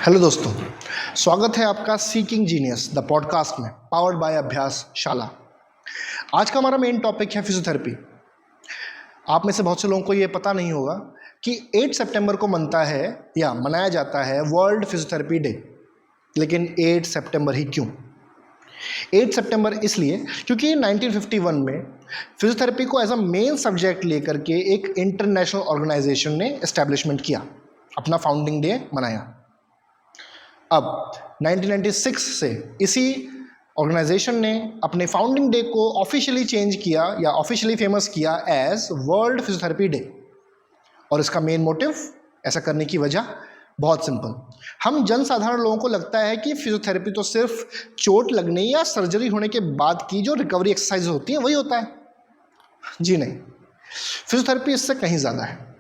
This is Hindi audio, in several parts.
हेलो दोस्तों, स्वागत है आपका सीकिंग जीनियस द पॉडकास्ट में, पावर्ड बाय अभ्यास शाला। आज का हमारा मेन टॉपिक है फिजियोथेरेपी। आप में से बहुत से लोगों को ये पता नहीं होगा कि 8 सितंबर को मनता है या मनाया जाता है वर्ल्ड फिजियोथेरेपी डे। लेकिन 8 सितंबर ही क्यों? 8 सितंबर इसलिए क्योंकि 1951 में फिजियोथेरेपी को एज अ मेन सब्जेक्ट लेकर के एक इंटरनेशनल ऑर्गेनाइजेशन ने एस्टैब्लिशमेंट किया, अपना फाउंडिंग डे मनाया। अब 1996 से इसी ऑर्गेनाइजेशन ने अपने फाउंडिंग डे को ऑफिशियली चेंज किया या ऑफिशियली फेमस किया एज वर्ल्ड फिजियोथेरेपी डे। और इसका मेन मोटिव, ऐसा करने की वजह बहुत सिंपल। हम जनसाधारण लोगों को लगता है कि फिजियोथेरेपी तो सिर्फ चोट लगने या सर्जरी होने के बाद की जो रिकवरी एक्सरसाइज होती है वही होता है। जी नहीं, फिजियोथेरेपी इससे कहीं ज़्यादा है।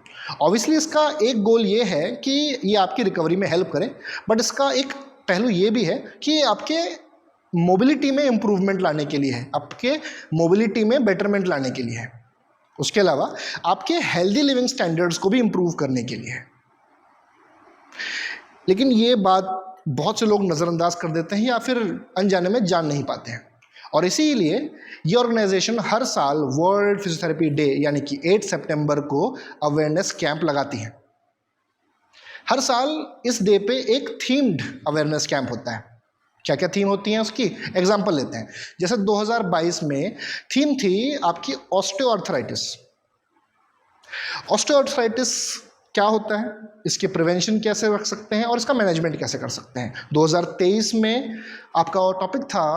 ऑब्वियसली इसका एक गोल ये है कि ये आपकी रिकवरी में हेल्प करे, बट इसका एक पहलू ये भी है कि आपके मोबिलिटी में इम्प्रूवमेंट लाने के लिए है, आपके मोबिलिटी में बेटरमेंट लाने के लिए है। उसके अलावा आपके हेल्दी लिविंग स्टैंडर्ड्स को भी इम्प्रूव करने के लिए है। लेकिन ये बात बहुत से लोग नज़रअंदाज कर देते हैं या फिर अनजाने में जान नहीं पाते हैं, और इसीलिए ये ऑर्गेनाइजेशन हर साल वर्ल्ड फिजियोथेरेपी डे यानी कि 8 सितंबर को अवेयरनेस कैंप लगाती है। हर साल इस डे पे एक थीम्ड अवेयरनेस कैंप होता है। क्या क्या थीम होती हैं उसकी एग्जांपल लेते हैं। जैसे 2022 में थीम थी आपकी ऑस्टियोआर्थराइटिस। ऑस्टियोआर्थराइटिस क्या होता है, इसके प्रिवेंशन कैसे रख सकते हैं और इसका मैनेजमेंट कैसे कर सकते हैं। 2023 में आपका टॉपिक था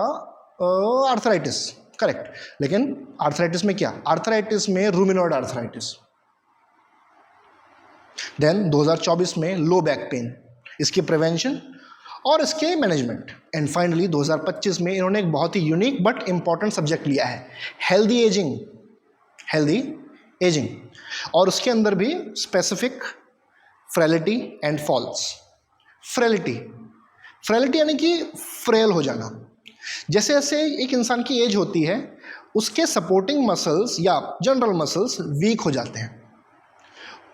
आर्थराइटिस, करेक्ट। लेकिन आर्थराइटिस में क्या, आर्थराइटिस में रूमेटॉइड आर्थराइटिस। देन 2024 में लो बैक पेन, इसकी प्रिवेंशन और इसके मैनेजमेंट। एंड फाइनली 2025 में इन्होंने एक बहुत ही यूनिक बट इंपॉर्टेंट सब्जेक्ट लिया है, हेल्दी एजिंग। हेल्दी एजिंग, और उसके अंदर भी specific frailty and falls. Frailty यानी कि फ्रेल हो जाना। जैसे जैसे एक इंसान की एज होती है उसके सपोर्टिंग मसल्स या जनरल मसल्स वीक हो जाते हैं,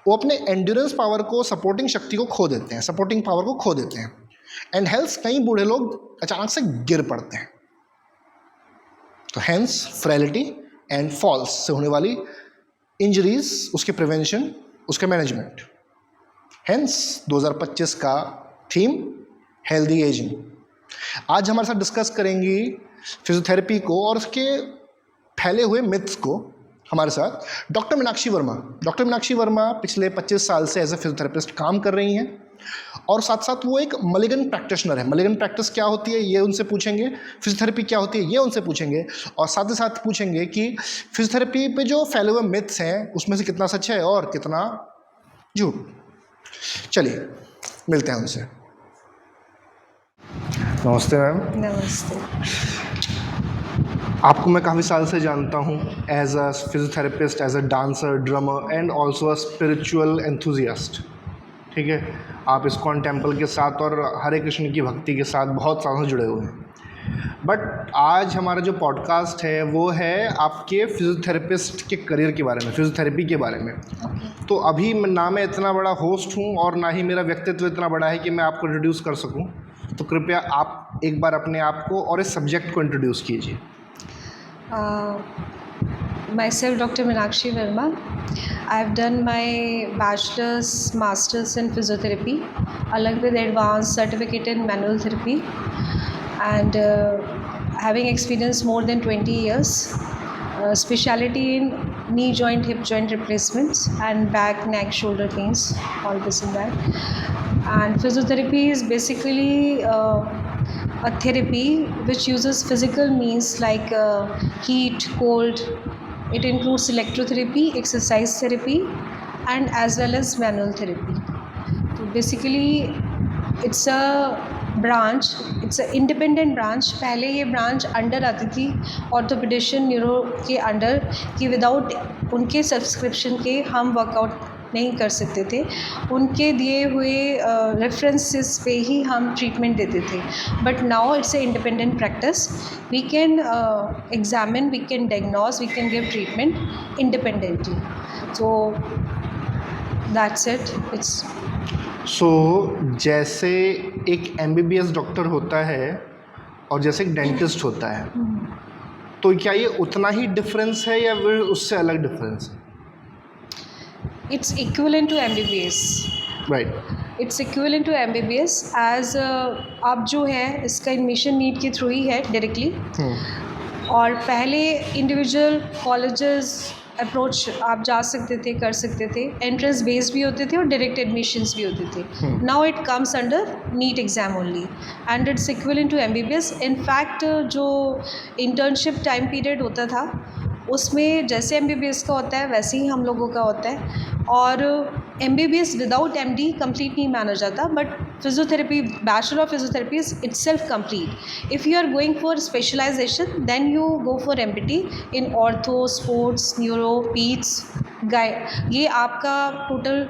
वो अपने एंड्योरेंस पावर को, सपोर्टिंग शक्ति को खो देते हैं, सपोर्टिंग पावर को खो देते हैं। एंड हेल्थ कई बूढ़े लोग अचानक से गिर पड़ते हैं। तो हेंस फ्रेलिटी एंड फॉल्स से होने वाली इंजरीज, उसके प्रिवेंशन, उसके मैनेजमेंट। हेंस 2025 का थीम हेल्दी एजिंग। आज हमारे साथ डिस्कस करेंगी फिजियोथेरेपी को और उसके फैले हुए मिथ्स को हमारे साथ डॉक्टर मीनाक्षी वर्मा। डॉक्टर मीनाक्षी वर्मा पिछले 25 साल से एज ए फिजियोथेरेपिस्ट काम कर रही हैं, और साथ साथ वो एक मलिगन प्रैक्टिशनर है। मलिगन प्रैक्टिस क्या होती है ये उनसे पूछेंगे, फिजियोथेरेपी क्या होती है ये उनसे पूछेंगे, और साथ ही साथ पूछेंगे कि फिजियोथेरेपी पे जो फैले हुए मिथ्स हैं उसमें से कितना सच है और कितना झूठ। चलिए मिलते हैं उनसे। नमस्ते मैम। नमस्ते। आपको मैं काफ़ी साल से जानता हूँ as a physiotherapist, as a dancer, drummer and also a spiritual enthusiast. ठीक है, आप इस्कॉन टेम्पल के साथ और हरे कृष्ण की भक्ति के साथ बहुत सालों से जुड़े हुए हैं। बट आज हमारा जो पॉडकास्ट है वो है आपके फिजियोथेरेपिस्ट के करियर के बारे में, फिजियोथेरेपी के बारे में। तो अभी ना मैं इतना बड़ा होस्ट हूँ और ना ही मेरा व्यक्तित्व इतना बड़ा है कि मैं आपको इंट्रोड्यूस कर सकूँ, तो कृपया आप एक बार अपने आप को और इस सब्जेक्ट को इंट्रोड्यूस कीजिए। Myself Dr. Meenakshi Verma. I've done my bachelor's, master's in physiotherapy along with advanced certificate in manual therapy, and having experience more than 20 years. Speciality in knee joint, hip joint replacements and back, neck, shoulder pains, all this and that. And physiotherapy is basically a therapy which uses physical means like heat, cold. It includes electrotherapy, exercise therapy, and as well as manual therapy. So basically it's a branch, it's a independent branch. पहले ये ब्रांच अंडर आती थी ऑर्थोपेडिशियन न्यूरो के अंडर, कि विदाउट उनके सब्सक्रिप्शन के हम वर्कआउट नहीं कर सकते थे। उनके दिए हुए रेफरेंसेस पे ही हम ट्रीटमेंट देते थे। But now it's a independent practice. We can examine, we can diagnose, we can give treatment independently. तो दैट्स इट. इट्स सो जैसे एक MBBS डॉक्टर होता है और जैसे एक डेंटिस्ट होता है, तो क्या ये उतना ही डिफरेंस है या फिर उससे अलग डिफरेंस है? It's equivalent to MBBS. Right. It's equivalent to MBBS as आप जो है इसका एडमिशन नीट के थ्रू ही है डायरेक्टली. और पहले इंडिविजुअल कॉलेजेस अप्रोच आप जा सकते थे, कर सकते थे. एंट्रेंस बेस्ड भी होते थे और डायरेक्ट एडमिशन्स भी होते थे. Now it comes under NEET exam only and it's equivalent to MBBS. In fact जो इंटर्नशिप टाइम पीरियड होता था उसमें जैसे MBBS का होता है वैसे ही हम लोगों का होता है. और MBBS विदाउट MD कंप्लीट नहीं माना जाता, but physiotherapy, bachelor of physiotherapy is itself complete. If you are going for specialisation then you go for MPT in ortho, sports, neuro, peds, ये आपका टोटल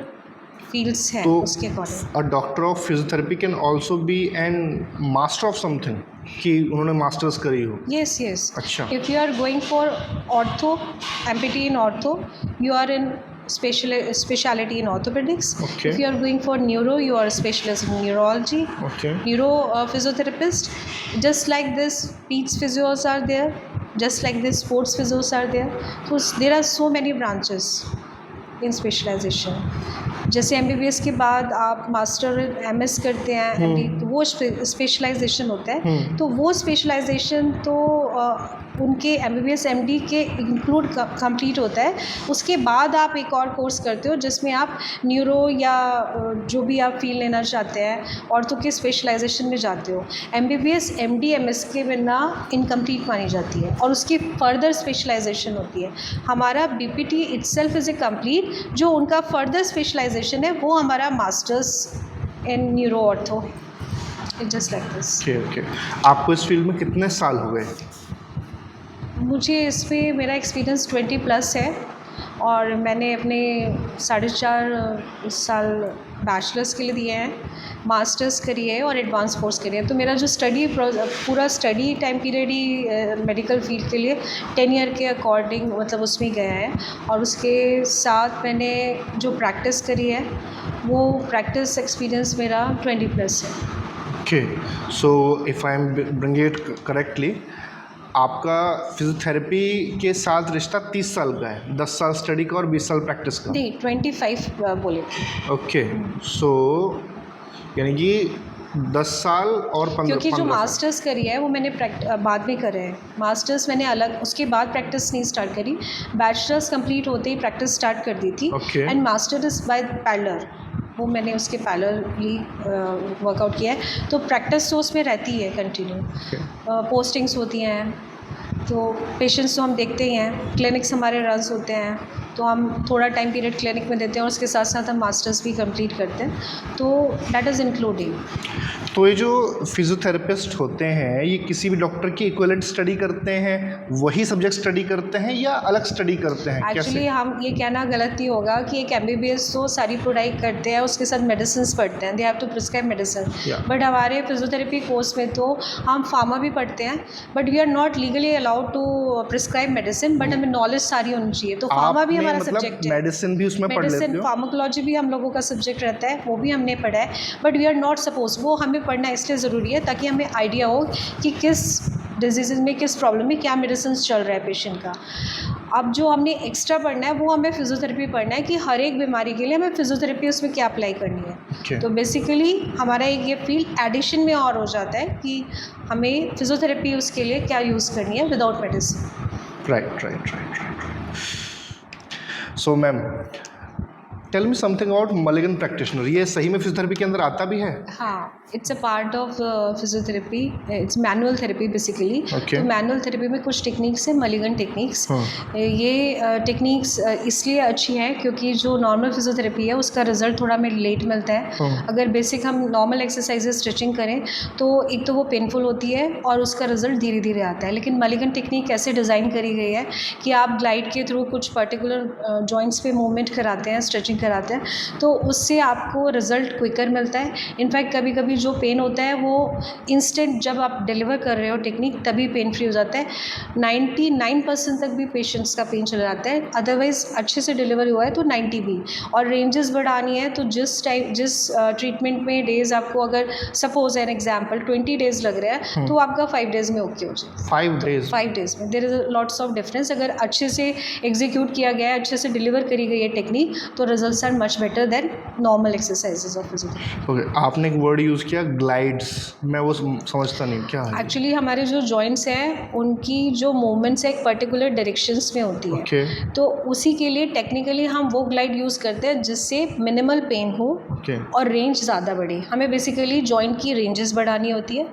फील्ड्स हैं. तो उसके according a doctor of physiotherapy can also be an master of something, कि उन्होंने मास्टर्स करी हो. yes yes अच्छा. if you are going for ortho, MPT in ortho, you are in speciality in orthopedics. Okay. If you are going for neuro, you are a specialist in neurology. Okay. Neuro physiotherapist. Just like this, peds physios are there. Just like this, sports physios are there. So there are so many branches in specialization. जैसे MBBS के बाद आप मास्टर MS करते हैं, MD, तो वो स्पेशलाइजेशन होता है. तो वो स्पेशलाइजेशन तो उनके MBBS MD के इंक्लूड कंप्लीट होता है. उसके बाद आप एक और कोर्स करते हो जिसमें आप न्यूरो या जो भी आप फील्ड लेना चाहते हैं ऑर्थो के स्पेशलाइजेशन में जाते हो. MBBS MD MS के बिना इनकम्प्लीट मानी जाती है और उसकी फर्दर स्पेशलाइजेशन होती है. हमारा BPT itself is a complete. जो उनका फर्दर स्पेशलाइजेशन है वो हमारा masters in neuro ortho. Just like this. Okay. आपको इस फील्ड में कितने साल हो गए? मुझे इस पर मेरा एक्सपीरियंस 20+ है और मैंने अपने 4.5 साल बैचलर्स के लिए दिए हैं, मास्टर्स करी है और एडवांस कोर्स करी है. तो मेरा जो पूरा स्टडी टाइम पीरियड ही मेडिकल फील्ड के लिए 10 ईयर के अकॉर्डिंग मतलब उसमें गया है. और उसके साथ मैंने जो प्रैक्टिस करी है वो प्रैक्टिस एक्सपीरियंस मेरा 20+ है. Okay. So if I am bring it correctly, आपका फिजियोथेरेपी के साथ रिश्ता 30 साल का है, 10 साल स्टडी का और 20 साल प्रैक्टिस का. नहीं, 25 बोले. ओके. सो यानी कि 10 साल और 15. क्योंकि जो मास्टर्स करी है वो मैंने बाद में करे हैं. मास्टर्स मैंने अलग उसके बाद प्रैक्टिस नहीं स्टार्ट करी. बैचलर्स कंप्लीट होते ही प्रैक्टिस स्टार्ट कर दी थी. And master is by parallel, वो मैंने उसके पैरेलली वर्कआउट किया है. तो प्रैक्टिस तो उसमें रहती है कंटिन्यू. पोस्टिंग्स होती हैं तो पेशेंट्स तो हम देखते ही हैं. क्लिनिक्स हमारे रन्स होते हैं तो हम थोड़ा टाइम पीरियड क्लिनिक में देते हैं और उसके साथ साथ हम मास्टर्स भी कंप्लीट करते हैं. तो दैट इज़ इंक्लूडिंग. तो ये जो फिजियोथेरेपिस्ट होते हैं ये किसी भी डॉक्टर की इक्विवेलेंट स्टडी करते हैं, वही सब्जेक्ट स्टडी करते हैं या अलग स्टडी करते हैं? एक्चुअली हम ये कहना गलत ही होगा कि एक MBBS तो सारी पढ़ाई करते हैं, उसके साथ मेडिसिन पढ़ते हैं, they have to prescribe medicine. But हमारे फिजियोथेरेपी कोर्स में तो हम फार्मा भी पढ़ते हैं, but we are not legally allowed to prescribe medicine. But हमें नॉलेज सारी होनी चाहिए. तो फार्मा भी हमारा सब्जेक्ट है. मेडिसिन भी उसमें पढ़ लेते हो? फार्माकोलॉजी भी हम लोगों का सब्जेक्ट रहता है, वो भी हमने पढ़ा है. But we are not suppose, वो हमें पढ़ना इसलिए ज़रूरी है ताकि हमें आइडिया हो कि किस डिजीज़ में, किस प्रॉब्लम में क्या मेडिसिन चल रहा है पेशेंट का. अब जो हमने एक्स्ट्रा पढ़ना है वो हमें फिजियोथेरेपी पढ़ना है कि हर एक बीमारी के लिए हमें फिजियोथेरेपी उसमें क्या अप्लाई करनी है. तो बेसिकली हमारा एक ये फील्ड एडिशन में और हो जाता है कि हमें फिजियोथेरेपी उसके लिए क्या यूज़ करनी है without medicine. Right. So ma'am, tell me something about Mulligan practitioner. ये सही में फिजियोथेरेपी के अंदर आता भी है? हाँ, it's a part of physiotherapy. It's manual therapy basically. तो मैनुअल थेरेपी में कुछ टेक्निक्स हैं, मलिगन टेक्निक्स. ये टेक्निक्स इसलिए अच्छी हैं क्योंकि जो नॉर्मल फिजियोथेरेपी है उसका रिजल्ट थोड़ा हमें लेट मिलता है. अगर बेसिक हम नॉर्मल एक्सरसाइजेज स्ट्रेचिंग करें तो एक तो वो पेनफुल होती है और उसका रिजल्ट धीरे धीरे आता है. लेकिन मलिगन टेक्निक ऐसे डिज़ाइन करी गई है कि आप ग्लाइड के थ्रू कुछ पर्टिकुलर जॉइंट्स पे मूवमेंट कराते हैं, स्ट्रेचिंग कराते हैं, तो उससे आपको रिज़ल्ट क्विकर मिलता है। इनफैक्ट कभी कभी जो पेन होता है वो इंस्टेंट जब आप डिलीवर कर रहे हो टेक्निक तभी पेन फ्री हो जाता है। 99% तक भी पेशेंट्स का पेन चला जाता है, अदरवाइज़ अच्छे से डिलीवर हुआ है तो 90 भी। और रेंजेस बढ़ानी है तो जिस ट्रीटमेंट में डेज़ आपको, अगर सपोज एन एग्जाम्पल 20 डेज़ लग रहा है तो आपका 5 डेज़ में ओके हो जाए। 5 डेज़ में there is lots of difference. अगर अच्छे से एग्जीक्यूट किया गया है, अच्छे से डिलीवर करी गई है टेक्निक, तो results are much better than normal exercises of physiotherapy. Okay, आपने एक वर्ड यूज़ किया ग्लाइड्स, मैं वो समझता नहीं क्या है। एक्चुअली हमारे जो जॉइंट्स हैं उनकी जो मूवमेंट्स है एक पर्टिकुलर डायरेक्शंस में होती है। ओके। तो उसी के लिए टेक्निकली हम वो ग्लाइड यूज़ करते हैं जिससे मिनिमल पेन हो ओके। और रेंज ज़्यादा बढ़े। हमें बेसिकली जॉइंट की रेंजेस बढ़ानी होती है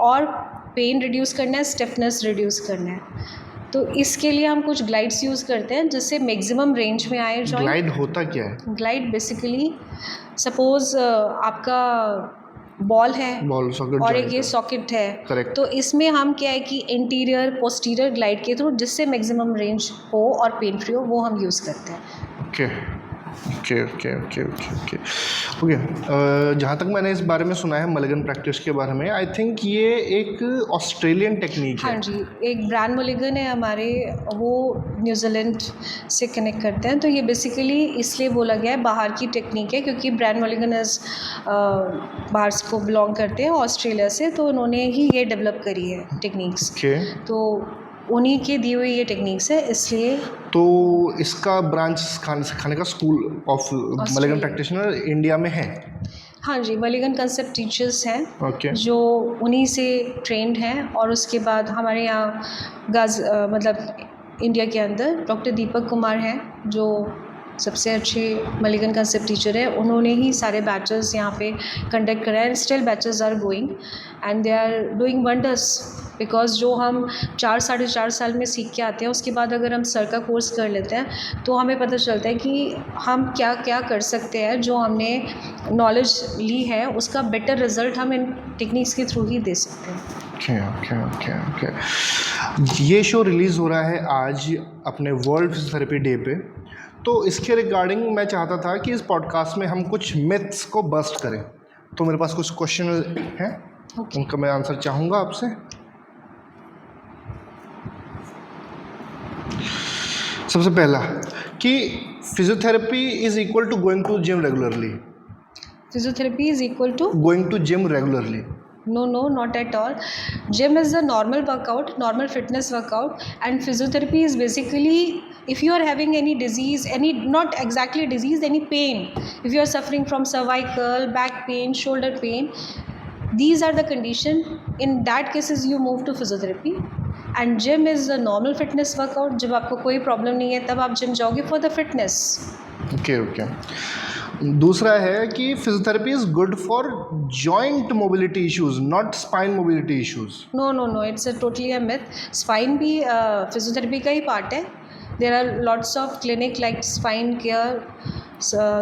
और पेन रिड्यूस करना है, स्टिफनेस रिड्यूस करना है। तो इसके लिए हम कुछ ग्लाइड्स यूज़ करते हैं जिससे मैक्सिमम रेंज में आए जॉइंट। ग्लाइड होता क्या है? ग्लाइड बेसिकली सपोज आपका बॉल है बॉल सॉकेट और एक ये सॉकेट है। करेक्ट। तो इसमें हम क्या है कि इंटीरियर पोस्टीरियर ग्लाइड के थ्रू जिससे मैक्सिमम रेंज हो और पेन फ्री हो वो हम यूज़ करते हैं। Okay okay okay okay okay okay okay. जहाँ तक मैंने इस बारे में सुना है मलिगन प्रैक्टिस के बारे में, आई थिंक ये एक ऑस्ट्रेलियन टेक्निक है। हाँ जी, एक ब्रांड मलिगन है हमारे, वो न्यूजीलैंड से कनेक्ट करते हैं। तो ये बेसिकली इसलिए बोला गया है बाहर की टेक्निक है क्योंकि ब्रांड मलिगन बाहर को बिलोंग करते हैं ऑस्ट्रेलिया से, तो उन्होंने ही ये डेवलप करी है टेक्निक्स। ओके। तो उन्हीं के दिए हुए ये टेक्निक्स है, इसलिए। तो इसका ब्रांच सिखाने का school of Mulligan practitioner India में है? हाँ जी, मलिगन कंसेप्ट टीचर्स हैं ओके। जो उन्हीं से ट्रेंड हैं। और उसके बाद हमारे यहाँ मतलब इंडिया के अंदर डॉक्टर दीपक कुमार हैं जो सबसे अच्छे मलिगन कंसेप्ट टीचर है। उन्होंने ही सारे बैचेस यहाँ पे कंडक्ट कराए हैं। Still batches are going and they are doing wonders, because जो हम 4-4.5 साल में सीख के आते हैं उसके बाद अगर हम सर का कोर्स कर लेते हैं तो हमें पता चलता है कि हम क्या क्या कर सकते हैं। जो हमने नॉलेज ली है उसका बेटर रिजल्ट हम इन टेक्निक्स के थ्रू ही दे सकते हैं। Okay okay okay okay. ये शो रिलीज़ हो रहा है आज अपने वर्ल्ड फिजियोथेरेपी डे पे, तो इसके रिगार्डिंग मैं चाहता था कि इस पॉडकास्ट में हम कुछ मिथ्स को बस्ट करें। तो मेरे पास कुछ क्वेश्चन हैं, उनका मैं आंसर चाहूँगा आपसे। सबसे पहला कि physiotherapy is equal to going to gym regularly. Physiotherapy is equal to going to gym regularly? No, not at all. Gym is a normal workout, normal fitness workout, and physiotherapy is basically if you are having any disease, not exactly disease, any pain. If you are suffering from cervical, back pain, shoulder pain, these are the condition. In that cases you move to physiotherapy. And gym is a normal fitness workout. जब आपको कोई प्रॉब्लम नहीं है तब आप जिम जाओगे for the fitness. Okay okay. दूसरा है कि physiotherapy is good for joint mobility issues, not spine mobility issues. No, it's totally a myth. Spine भी फिजियोथेरेपी का ही पार्ट है। There are lots of clinic like spine care,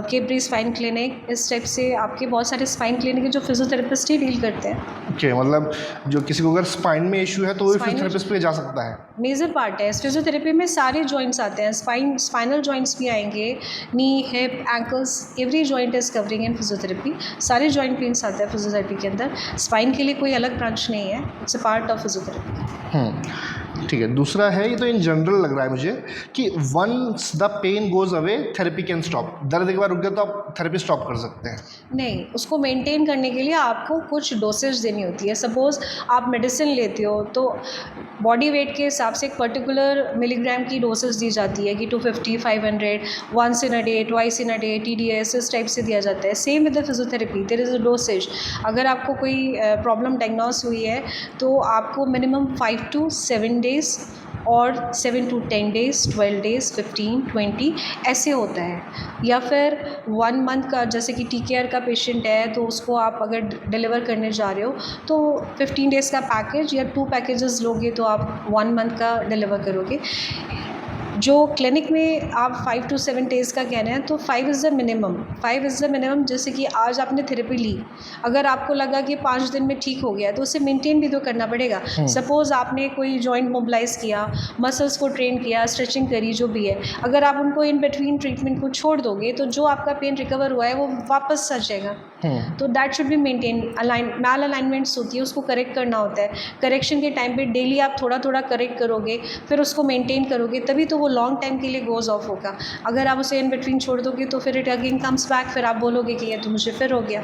Capri spine clinic, इस टाइप से आपके बहुत सारे स्पाइन क्लिनिक है जो फिजियोथेरेपिस्ट ही डील करते हैं। ओके, मतलब जो किसी को अगर स्पाइन में इशू है तो वो फिजियोथेरेपिस्ट पे जा सकता है। मेजर पार्ट है इस फिजियोथेरेपी में, सारे जॉइंट्स आते हैं, स्पाइनल जॉइंट्स भी आएंगे, knee, hip, ankles, every joint is covering in physiotherapy. सारे जॉइंट पेन्स आते हैं फिजियोथेरेपी के अंदर। स्पाइन के लिए कोई अलग ब्रांच नहीं है, it's a part of physiotherapy. ठीक है। दूसरा है, ये तो इन जनरल लग रहा है मुझे, कि once the pain goes away therapy can stop. दर्द एक बार रुक गया तो आप थेरेपी स्टॉप कर सकते हैं? नहीं, उसको मेंटेन करने के लिए आपको कुछ डोसेज देनी होती है। सपोज़ आप मेडिसिन लेते हो तो बॉडी वेट के हिसाब से एक पर्टिकुलर मिलीग्राम की डोसेज दी जाती है कि 250, 500, once in a day, twice in a day, TDS, इस टाइप से दिया जाता है। Same with the physiotherapy, there is a dosage. अगर आपको कोई प्रॉब्लम डायग्नोस हुई है तो आपको मिनिमम 5 to 7 days और 7 to 10 days, 12 days, 15, 20 ऐसे होता है। या फिर 1 month का, जैसे कि TKR का पेशेंट है तो उसको आप अगर डिलीवर करने जा रहे हो तो 15 days का पैकेज या 2 पैकेजेस लोगे तो आप 1 month का डिलीवर करोगे। जो क्लिनिक में आप 5 to 7 डेज़ का कह रहे हैं, तो 5 is the minimum. 5 is the minimum. जैसे कि आज आपने थेरेपी ली, अगर आपको लगा कि 5 दिन में ठीक हो गया, तो उसे मेंटेन भी तो करना पड़ेगा। सपोज़ आपने कोई जॉइंट मोबिलाइज़ किया, मसल्स को ट्रेन किया, स्ट्रेचिंग करी, जो भी है, अगर आप उनको इन बिटवीन ट्रीटमेंट को छोड़ दोगे, तो जो आपका पेन रिकवर हुआ है वो वापस आ जाएगा। तो that should be maintain. Malalignments होती है, उसको करेक्ट करना होता है। करेक्शन के टाइम पे डेली आप थोड़ा थोड़ा करेक्ट करोगे, फिर उसको मेंटेन करोगे, तभी तो वो लॉन्ग टाइम के लिए गोज़ ऑफ होगा। अगर आप उसे इन बिटवीन छोड़ दोगे तो फिर इट अगेन कम्स बैक, फिर आप बोलोगे कि ये तो मुझे फिर हो गया।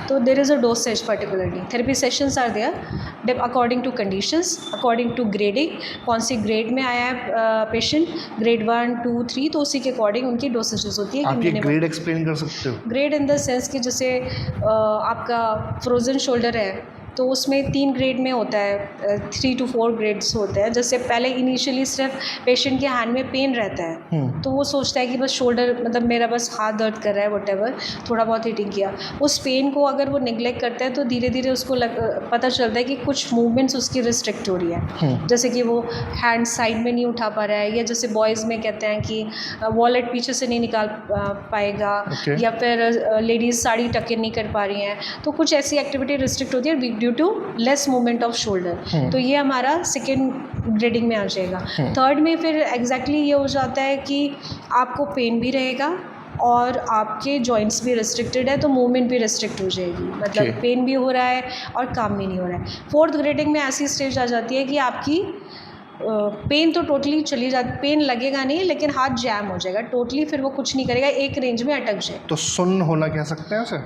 तो there is a dosage particularly. Therapy sessions are there according to conditions, according to grading, कौन सी ग्रेड में आया है पेशेंट, ग्रेड 1, 2, 3, तो उसी के अकॉर्डिंग उनकी डोसेजेस होती है। आप ये ग्रेड एक्सप्लेन कर सकते हो? ग्रेड इन द सेंस कि जैसे आपका फ्रोज़न शोल्डर है, तो उसमें 3 ग्रेड में होता है, 3 to 4 ग्रेड्स होते हैं। जैसे पहले इनिशियली सिर्फ पेशेंट के हैंड में पेन रहता है, तो वो सोचता है कि बस शोल्डर, मतलब मेरा बस हाथ दर्द कर रहा है, व्हाटएवर, थोड़ा बहुत हीटिंग किया। उस पेन को अगर वो निगलेक्ट करता है, तो धीरे धीरे उसको पता चलता है कि कुछ मूवमेंट्स उसकी रिस्ट्रिक्ट हो रही है। जैसे कि वो हैंड साइड में नहीं उठा पा रहा है, या जैसे बॉयज़ में कहते हैं कि वॉलेट पीछे से नहीं निकाल पाएगा, या फिर लेडीज़ साड़ी टक इन नहीं कर पा रही हैं। तो कुछ ऐसी एक्टिविटी रिस्ट्रिक्ट होती है due to less movement of shoulder. तो ये हमारा सेकेंड ग्रेडिंग में आ जाएगा। थर्ड में फिर एग्जैक्टली ये हो जाता है कि आपको पेन भी रहेगा और आपके जॉइंट्स भी रिस्ट्रिक्टेड है, तो मूवमेंट भी रिस्ट्रिक्ट हो जाएगी, मतलब पेन भी हो रहा है और काम भी नहीं हो रहा है। फोर्थ ग्रेडिंग में ऐसी स्टेज आ जाती है कि आपकी पेन तो टोटली चली जाती, पेन लगेगा नहीं, लेकिन हाथ जैम हो जाएगा टोटली, फिर वो कुछ नहीं करेगा, एक रेंज में अटक जाए। तो सुन्न होना कह सकते हैं उसे?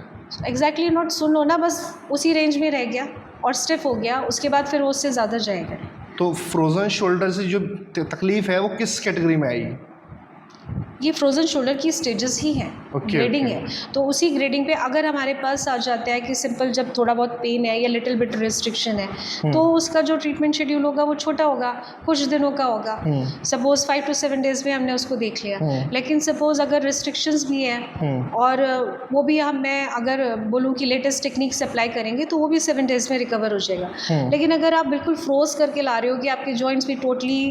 एग्जैक्टली नॉट सुन्न होना, बस उसी रेंज में रह गया और स्टिफ हो गया, उसके बाद फिर वो उससे ज़्यादा जाएगा। तो फ्रोज़न शोल्डर से जो तकलीफ़ है वो किस कैटेगरी में आएगी? ये फ्रोज़न शोल्डर की स्टेजेस ही हैं, ग्रेडिंग है। तो उसी ग्रेडिंग पे अगर हमारे पास आ जाता है कि सिंपल जब थोड़ा बहुत पेन है या लिटिल बिट रिस्ट्रिक्शन है, तो उसका जो ट्रीटमेंट शेड्यूल होगा वो छोटा होगा, कुछ दिनों का होगा। सपोज़ 5 to 7 डेज़ में हमने उसको देख लिया। लेकिन सपोज़ अगर रिस्ट्रिक्शंस भी हैं और वो भी मैं अगर बोलूँ कि लेटेस्ट टेक्निक्स अप्लाई करेंगे, तो वो भी 7 डेज़ में रिकवर हो जाएगा। लेकिन अगर आप बिल्कुल फ्रोज करके ला रहे हो कि आपके जॉइंट्स भी टोटली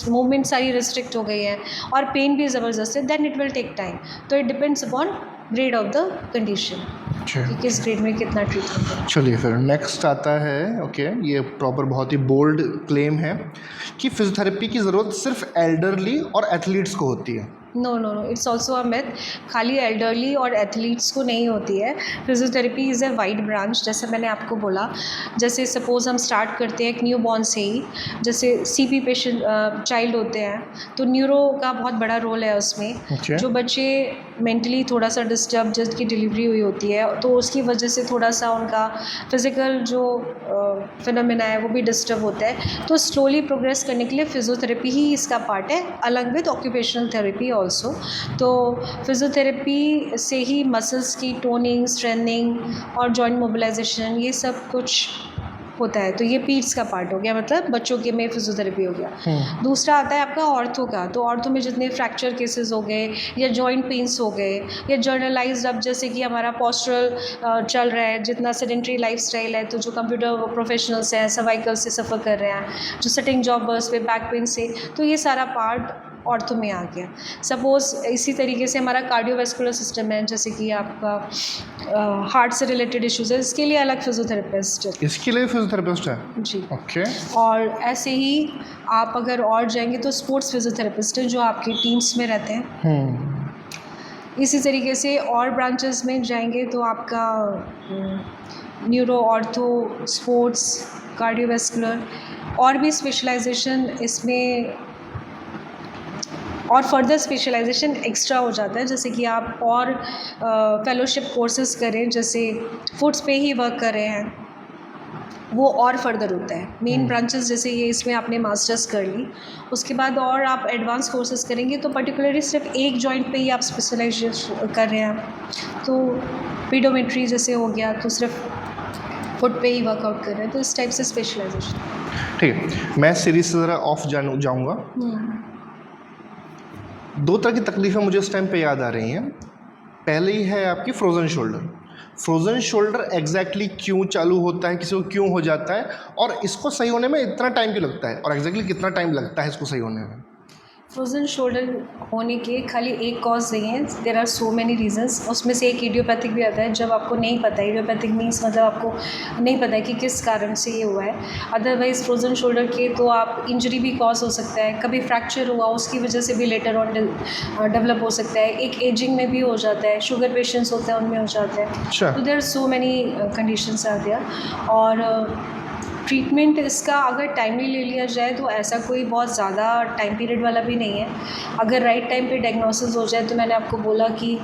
मूवमेंट सारी रिस्ट्रिक्ट हो गई है और पेन भी ज़बरदस्त है, then it will take time. तो it depends upon grade of the condition कि किस ग्रेड में कितना ट्रीटमेंट है। चलिए फिर नेक्स्ट आता है, ओके, ये प्रॉपर बहुत ही बोल्ड क्लेम है कि फिजियोथेरेपी की ज़रूरत सिर्फ एल्डरली और एथलीट्स को होती है। No no no, it's also a myth. खाली एल्डरली और एथलीट्स को नहीं होती है। Physiotherapy is a wide branch. जैसे मैंने आपको बोला, जैसे सपोज़ हम स्टार्ट करते हैं एक न्यू बॉर्न से ही, जैसे सीपी पेशेंट चाइल्ड होते हैं, तो न्यूरो का बहुत बड़ा रोल है उसमें। जो बच्चे मेंटली थोड़ा सा डिस्टर्ब, जिसकी डिलीवरी हुई होती है, तो उसकी वजह से थोड़ा सा उनका फिज़िकल जो फिनोमेना है वो भी डिस्टर्ब होता है। तो स्लोली प्रोग्रेस करने के लिए फिजियोथेरेपी ही इसका पार्ट है, अलग विद ऑक्यूपेशनल थेरेपी ऑल्सो। तो फिजियोथेरेपी से ही मसल्स की टोनिंग, स्ट्रेंथनिंग और जॉइंट मोबिलाइजेशन, ये सब कुछ होता है। तो ये पीड्स का पार्ट हो गया, मतलब बच्चों के में फिजियोथेरेपी हो गया। दूसरा आता है आपका ऑर्थो का। तो ऑर्थो में जितने फ्रैक्चर केसेस हो गए या जॉइंट पेन्स हो गए या जर्नलाइज्ड, अब जैसे कि हमारा पोस्चरल चल रहा है, जितना सेडेंट्री लाइफस्टाइल है, तो जो कंप्यूटर प्रोफेशनल्स हैं सर्वाइकल से सफ़र कर रहे हैं, जो सिटिंग जॉबर्स पे बैक पेन से, तो ये सारा पार्ट ऑर्थो में आ गया। सपोज़ इसी तरीके से हमारा कार्डियोवैस्कुलर सिस्टम है, जैसे कि आपका हार्ट से रिलेटेड इश्यूज़ है, इसके लिए अलग फिजियोथेरेपिस्ट है। इसके लिए फिजियोथेरेपिस्ट है? जी, ओके। और ऐसे ही आप अगर और जाएंगे तो स्पोर्ट्स फिजियोथेरेपिस्ट हैं, जो आपकी टीम्स में रहते हैं। इसी तरीके से और ब्रांचेस में जाएंगे तो आपका न्यूरो, ऑर्थो, स्पोर्ट्स, कार्डियोवैस्कुलर, और भी स्पेशलाइजेशन इसमें और फर्दर स्पेशलाइजेशन एक्स्ट्रा हो जाता है। जैसे कि आप और फेलोशिप कोर्सेज करें, जैसे फूड्स पे ही वर्क कर रहे हैं, वो और फर्दर होता है। मेन ब्रांचेस जैसे ये, इसमें आपने मास्टर्स कर ली, उसके बाद और आप एडवांस कोर्सेज करेंगे तो पर्टिकुलरली सिर्फ एक जॉइंट पे ही आप स्पेशलाइजेशन कर रहे हैं। तो पीडोमेट्री जैसे हो गया, तो सिर्फ फुट पे ही वर्कआउट कर रहे हैं, तो इस टाइप से स्पेशलाइजेशन। ठीक है, मैं सीरीज से ज़रा ऑफ जाऊँगा। 2 तरह की तकलीफ़ें मुझे इस टाइम पे याद आ रही हैं। पहले ही है आपकी frozen shoulder. Frozen shoulder exactly क्यों चालू होता है, किसी को क्यों हो जाता है, और इसको सही होने में इतना टाइम क्यों लगता है, और एग्जैक्टली कितना टाइम लगता है इसको सही होने में? फ्रोज़न शोल्डर होने के खाली एक कॉज नहीं है, there are so many reasons. उसमें से एक इडियोपैथिक भी आता है, जब आपको नहीं पता है, इडियोपैथिक मीन्स मतलब आपको नहीं पता है कि किस कारण से ये हुआ है। अदरवाइज़ फ्रोज़न शोल्डर के तो आप इंजरी भी कॉज हो सकता है, कभी फ्रैक्चर हुआ उसकी वजह से भी लेटर ऑन डेवलप हो सकता है, एक एजिंग में भी हो जाता है, शुगर पेशेंट्स होते हैं उनमें हो जाता है। अच्छा। तो there are so many conditions are there. और ट्रीटमेंट इसका अगर टाइमली ले लिया जाए तो ऐसा कोई बहुत ज़्यादा टाइम पीरियड वाला भी नहीं है। अगर राइट टाइम पे डायग्नोसिस हो जाए तो मैंने आपको बोला कि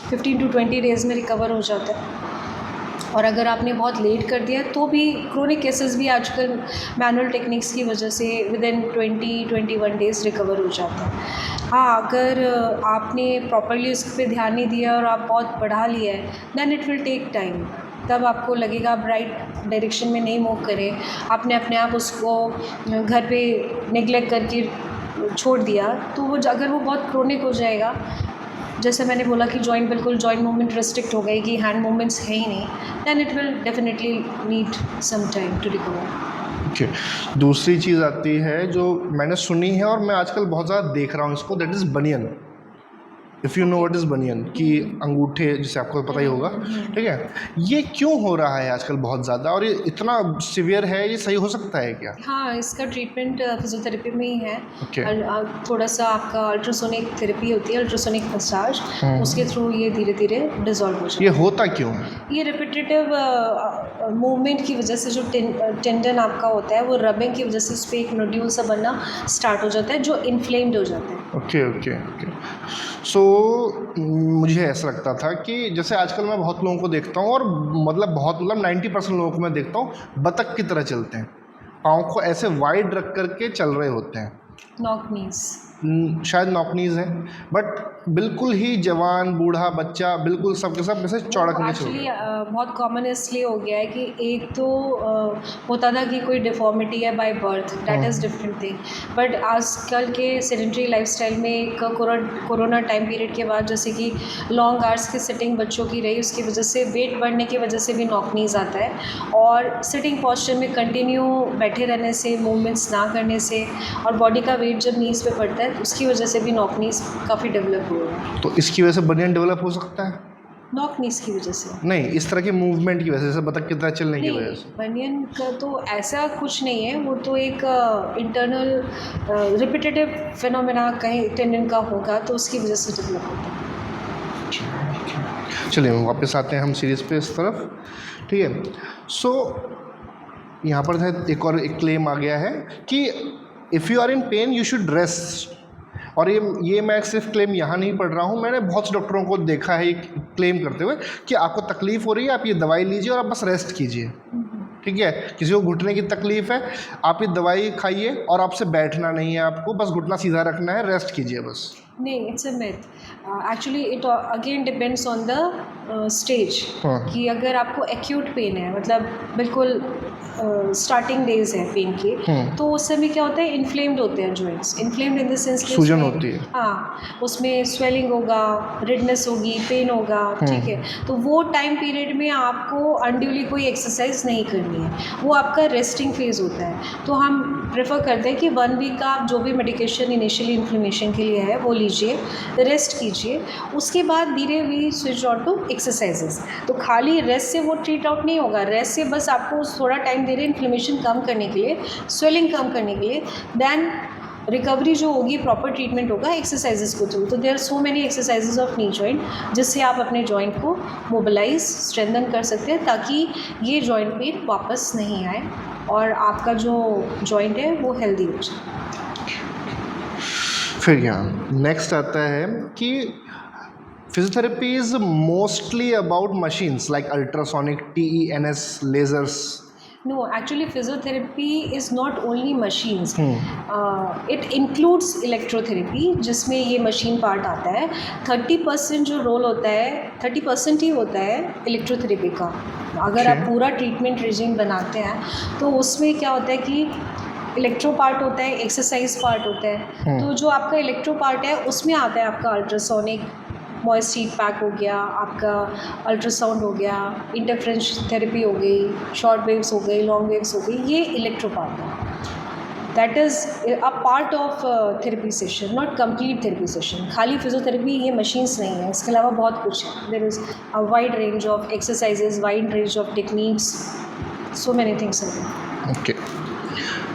15 टू 20 डेज़ में रिकवर हो जाता है। और अगर आपने बहुत लेट कर दिया तो भी क्रोनिक केसेस भी आजकल मैनुअल टेक्निक्स की वजह से विद इन 20-21 डेज़ रिकवर हो जाता है। हाँ, अगर आपने प्रॉपरली उस पर ध्यान नहीं दिया और आप बहुत बढ़ा लिया है, then it will take time. तब आपको लगेगा आप राइट डायरेक्शन में नहीं मूव करें, आपने अपने आप उसको घर पे नेग्लेक्ट करके छोड़ दिया, तो वो अगर वो बहुत क्रोनिक हो जाएगा, जैसे मैंने बोला कि जॉइंट मूवमेंट रिस्ट्रिक्ट हो गई कि हैंड मूवमेंट्स है ही नहीं, then it will definitely need some time to recover. Okay, दूसरी चीज़ आती है जो मैंने सुनी है और मैं आजकल बहुत ज़्यादा देख रहा हूँ इसको, that is bunion. If you know what is bunion, कि अंगूठे, जिसे आपको पता ही होगा, ठीक है। ये क्यों हो रहा है आजकल बहुत ज़्यादा, और ये इतना सिवियर है, ये सही हो सकता है क्या? हाँ, इसका ट्रीटमेंट फिजियोथेरेपी में ही है। ओके। थोड़ा सा आपका अल्ट्रासोनिक थेरेपी होती है, अल्ट्रासोनिक मसाज, उसके थ्रू ये धीरे धीरे डिजॉल्व हो जाता ये है। होता क्यों है? ये रिपीटेटिव मूवमेंट की वजह से जो टेंडन आपका होता है वो रबिंग की वजह से उस पर एक नोड्यूल सा बनना स्टार्ट हो जाता है जो इन्फ्लेम्ड हो जाता है। Okay okay okay. सो मुझे ऐसा लगता था कि जैसे आजकल मैं बहुत लोगों को देखता हूँ, और मतलब 90% लोगों को मैं देखता हूँ बतख की तरह चलते हैं, पाँव को ऐसे वाइड रख करके चल रहे होते हैं। नॉक नीज। शायद नॉकनीज है, बट बिल्कुल ही जवान बूढ़ा बच्चा बिल्कुल सब के सब जैसे चौड़ा करके चल एक्चुअली रहे हैं। बहुत कॉमन इसलिए हो गया है कि एक तो होता था कि कोई डिफॉर्मिटी है by birth, that is different thing. But आजकल के सेडेंटरी लाइफस्टाइल में एक कोरोना टाइम पीरियड के बाद जैसे कि लॉन्ग आवर्स की सिटिंग बच्चों की रही, उसकी वजह से वेट बढ़ने की वजह से भी नॉकनीज आता है, और सिटिंग पॉस्चर में कंटिन्यू बैठे रहने से, मूवमेंट्स ना करने से, और बॉडी का वेट जब नीज पे पड़ता है उसकी वजह से भी नॉकनीज काफ़ी डेवलप हुआ है। तो इसकी वजह से बनियन डेवलप हो सकता है? नॉकनीज की वजह से नहीं, इस तरह के मूवमेंट की वजह से, जैसे बतख की तरह चलने की वजह नहीं, से। बनियन का तो ऐसा कुछ नहीं है, वो तो एक इंटरनल रिपीटेटिव फिनोमेना कहीं टेंडन का होगा तो उसकी वजह से डेवलप होता है। चलिए वापस आते हैं हम सीरीज़ पे इस तरफ, ठीक है। सो यहाँ पर एक क्लेम आ गया है कि if you are in pain you should rest. और ये मैं सिर्फ क्लेम यहाँ नहीं पढ़ रहा हूँ, मैंने बहुत से डॉक्टरों को देखा है ये क्लेम करते हुए कि आपको तकलीफ़ हो रही है, आप ये दवाई लीजिए और आप बस रेस्ट कीजिए, ठीक है। किसी को घुटने की तकलीफ़ है, आप ये दवाई खाइए और आपसे बैठना नहीं है, आपको बस घुटना सीधा रखना है, रेस्ट कीजिए बस। नहीं, it's a myth. Actually it again depends on the stage, कि अगर आपको एक्यूट पेन है, मतलब बिल्कुल स्टार्टिंग डेज है पेन के, तो उस समय क्या होता है, इन्फ्लेम्ड होते हैं joints, inflamed in the sense कि सूजन होती है। हाँ, उसमें स्वेलिंग होगा, रेडनेस होगी, पेन होगा, ठीक है। तो वो टाइम पीरियड में आपको अनड्यूली कोई एक्सरसाइज नहीं करनी है, वो आपका रेस्टिंग फेज होता है। तो हम प्रेफर करते हैं कि 1 वीक का आप जो भी मेडिकेशन इनिशियली इन्फ्लेमेशन के लिए है वो लीजिए, रेस्ट कीजिए, उसके बाद धीरे we switch on to exercises. तो खाली रेस्ट से वो ट्रीट आउट नहीं होगा, रेस्ट से बस आपको थोड़ा टाइम दे रहे इन्फ्लेमेशन कम करने के लिए, स्वेलिंग कम करने के लिए, देन रिकवरी जो होगी, प्रॉपर ट्रीटमेंट होगा एक्सरसाइजेस को थ्रू। तो there are so many exercises of knee joint जिससे आप अपने जॉइंट को मोबिलाइज, स्ट्रेंथन कर सकते हैं, ताकि ये जॉइंट पेन वापस नहीं आए और आपका जो जॉइंट है वो हेल्दी हो जाए। फिर यहाँ नेक्स्ट आता है कि physiotherapy is mostly about machines like ultrasonic, TENS, lasers. No, actually physiotherapy is not only machines. It includes electrotherapy, जिसमें ये मशीन पार्ट आता है। 30% जो रोल होता है, 30% ही होता है इलेक्ट्रोथेरेपी का। अगर आप पूरा ट्रीटमेंट रिजिम बनाते हैं तो उसमें क्या होता है कि इलेक्ट्रो पार्ट होता है, एक्सरसाइज पार्ट होता है। तो जो आपका इलेक्ट्रो पार्ट है उसमें आता है आपका अल्ट्रासोनिक, मॉइस्ट हीट पैक हो गया, आपका अल्ट्रासाउंड हो गया, इंटरफ्रेंस थेरेपी हो गई, शॉर्ट वेव्स हो गई, लॉन्ग वेव्स हो गई, ये इलेक्ट्रो पार्ट है। That is a part of therapy session, not complete therapy session. खाली फिजियोथेरेपी ये मशीन्स नहीं है, इसके अलावा बहुत कुछ है। There is a wide range of exercises, wide range of techniques, so many things हैं। ओके,